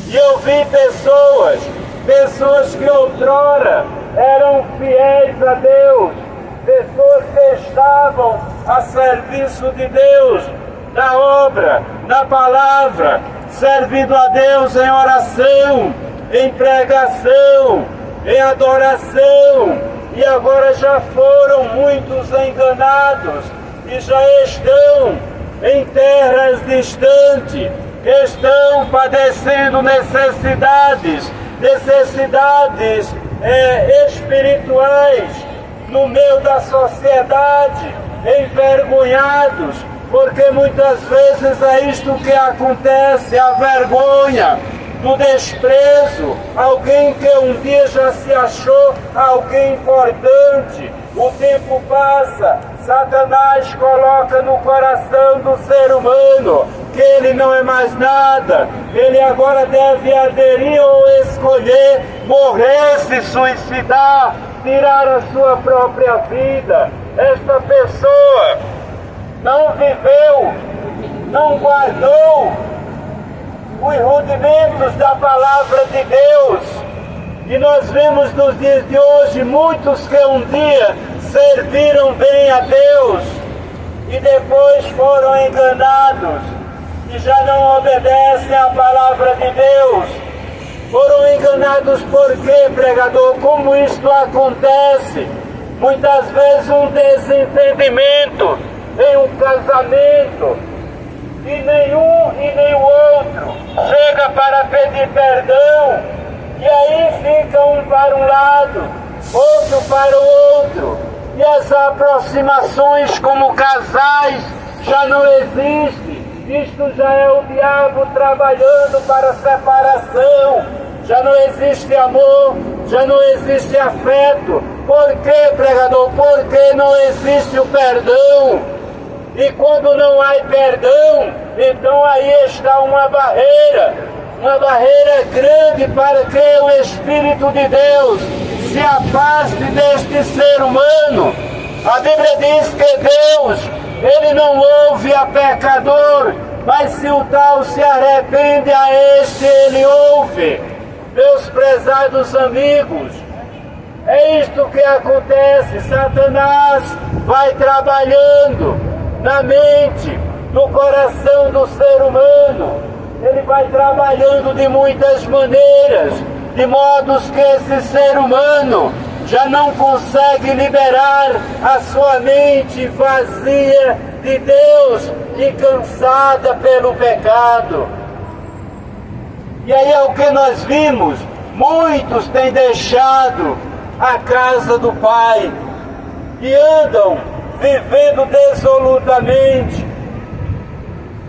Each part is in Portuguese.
E eu vi pessoas que outrora eram fiéis a Deus, pessoas que estavam a serviço de Deus, na obra, na palavra, servindo a Deus em oração, em pregação, em adoração, e agora já foram muitos enganados e já estão em terras distantes, estão padecendo necessidades espirituais no meio da sociedade, envergonhados, porque muitas vezes é isto que acontece, a vergonha, do desprezo, alguém que um dia já se achou alguém importante. O tempo passa, Satanás coloca no coração do ser humano que ele não é mais nada, ele agora deve aderir ou escolher morrer, se suicidar, tirar a sua própria vida. Esta pessoa não viveu, não guardou os rudimentos da palavra de Deus. E nós vemos nos dias de hoje muitos que um dia serviram bem a Deus e depois foram enganados e já não obedecem à palavra de Deus. Foram enganados por quê, pregador? Como isto acontece? Muitas vezes um desentendimento em um casamento, e nenhum e nem o outro chega para pedir perdão, e aí fica um para um lado, outro para o outro, e as aproximações como casais já não existem. Isto já é o diabo trabalhando para a separação. Já não existe amor, já não existe afeto. Por quê, pregador? Porque não existe o perdão. E quando não há perdão, então aí está uma barreira grande para que o Espírito de Deus se afaste deste ser humano. A Bíblia diz que Deus, Ele não ouve a pecador, mas se o tal se arrepende, a este Ele ouve. Meus prezados amigos, é isto que acontece. Satanás vai trabalhando na mente, no coração do ser humano. Ele vai trabalhando de muitas maneiras, de modos que esse ser humano já não consegue liberar a sua mente vazia de Deus e cansada pelo pecado. E aí é o que nós vimos, muitos têm deixado a casa do Pai e andam vivendo dissolutamente,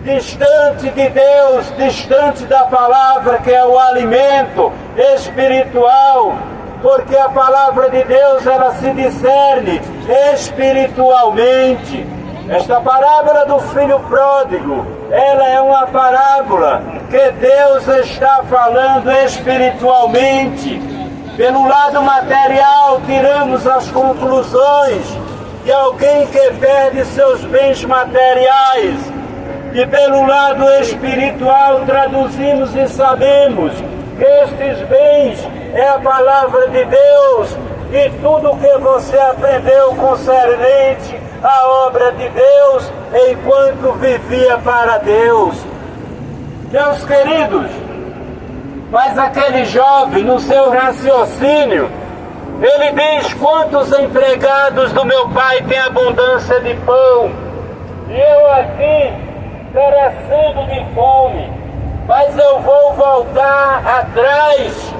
distante de Deus, distante da palavra que é o alimento espiritual, porque a palavra de Deus ela se discerne espiritualmente. Esta parábola do filho pródigo, ela é uma parábola que Deus está falando espiritualmente. Pelo lado material, tiramos as conclusões de alguém que perde seus bens materiais. E pelo lado espiritual, traduzimos e sabemos que estes bens é a palavra de Deus e tudo o que você aprendeu concernente à obra de Deus enquanto vivia para Deus. Meus queridos, mas aquele jovem, no seu raciocínio, ele diz: quantos empregados do meu pai têm abundância de pão, e eu aqui perecendo de fome, mas eu vou voltar atrás,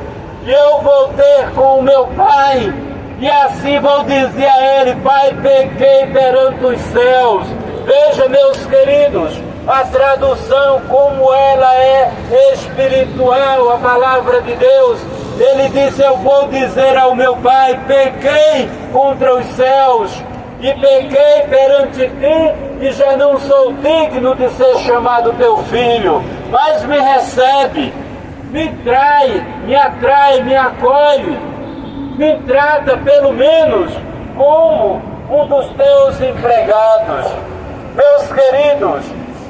e eu vou ter com o meu pai, e assim vou dizer a ele: Pai, pequei perante os céus. Veja, meus queridos, a tradução como ela é espiritual, a palavra de Deus. Ele disse: eu vou dizer ao meu pai: pequei contra os céus e pequei perante ti, e já não sou digno de ser chamado teu filho, mas me recebe, me trai, me atrai, me acolhe, me trata pelo menos como um dos teus empregados. Meus queridos,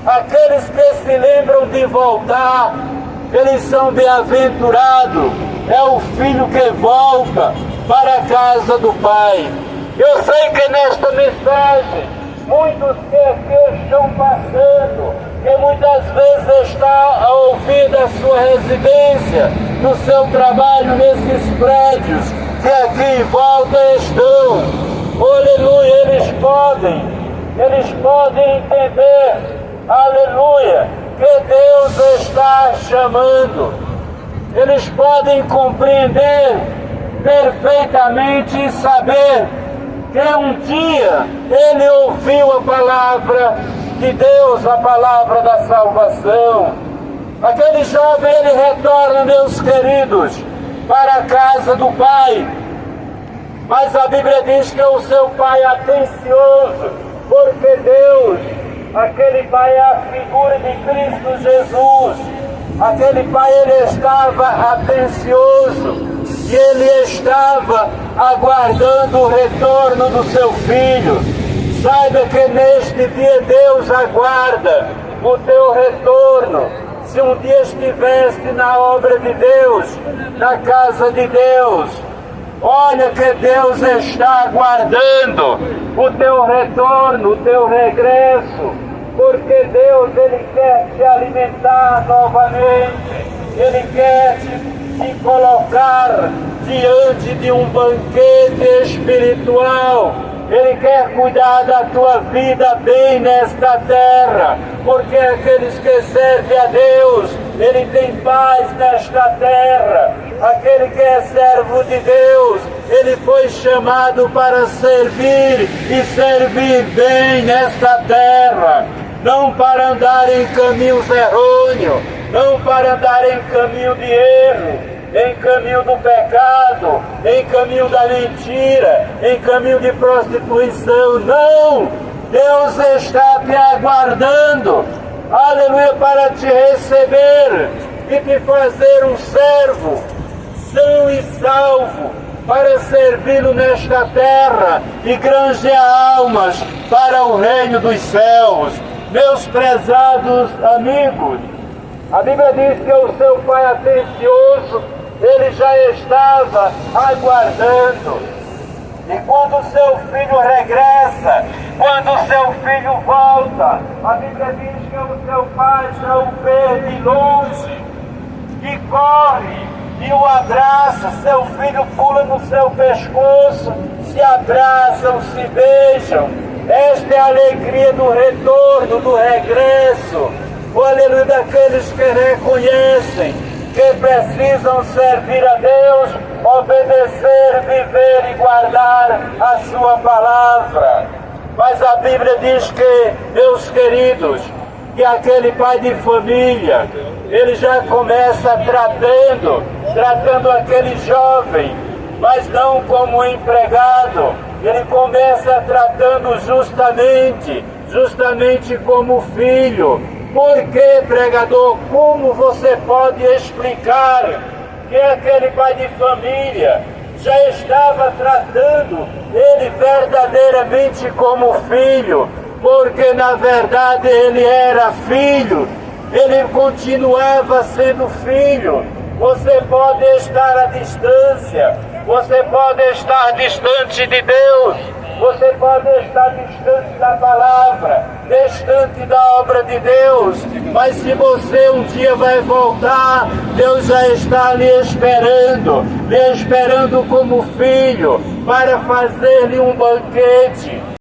aqueles que se lembram de voltar eles são bem-aventurados. É o filho que volta para a casa do Pai. Eu sei que nesta mensagem, muitos que aqui estão passando, que muitas vezes está a ouvir da sua residência, do seu trabalho nesses prédios, que aqui em volta estão. Aleluia, eles podem entender, aleluia, que Deus está chamando. Eles podem compreender perfeitamente e saber que um dia ele ouviu a palavra de Deus, a palavra da salvação. Aquele jovem, ele retorna, meus queridos, para a casa do Pai. Mas a Bíblia diz que o seu pai é atencioso, porque Deus, aquele pai é a figura de Cristo Jesus. Aquele pai, ele estava atencioso e ele estava aguardando o retorno do seu filho. Saiba que neste dia Deus aguarda o teu retorno. Se um dia estiveste na obra de Deus, na casa de Deus, olha que Deus está aguardando o teu retorno, o teu regresso. Porque Deus, ele quer te alimentar novamente. Ele quer te colocar diante de um banquete espiritual. Ele quer cuidar da tua vida bem nesta terra. Porque aqueles que servem a Deus, ele tem paz nesta terra. Aquele que é servo de Deus, ele foi chamado para servir e servir bem nesta terra. Não para andar em caminhos errôneos, não para andar em caminho de erro, em caminho do pecado, em caminho da mentira, em caminho de prostituição. Não! Deus está te aguardando, aleluia, para te receber e te fazer um servo, são e salvo, para servi-lo nesta terra e granjear almas para o reino dos céus. Meus prezados amigos, a Bíblia diz que o seu pai atencioso, ele já estava aguardando. E quando o seu filho regressa, quando o seu filho volta, a Bíblia diz que o seu pai já o vê de longe e corre e o abraça. Seu filho pula no seu pescoço, se abraçam, se beijam. Esta é a alegria do retorno, do regresso. O aleluia daqueles que reconhecem que precisam servir a Deus, obedecer, viver e guardar a sua palavra. Mas a Bíblia diz que, meus queridos, que aquele pai de família, ele já começa tratando aquele jovem, mas não como empregado. Ele começa tratando justamente como filho. Por que, pregador? Como você pode explicar que aquele pai de família já estava tratando ele verdadeiramente como filho? Porque na verdade ele era filho, ele continuava sendo filho. Você pode estar à distância, você pode estar distante de Deus, você pode estar distante da palavra, distante da obra de Deus, mas se você um dia vai voltar, Deus já está lhe esperando como filho, para fazer-lhe um banquete.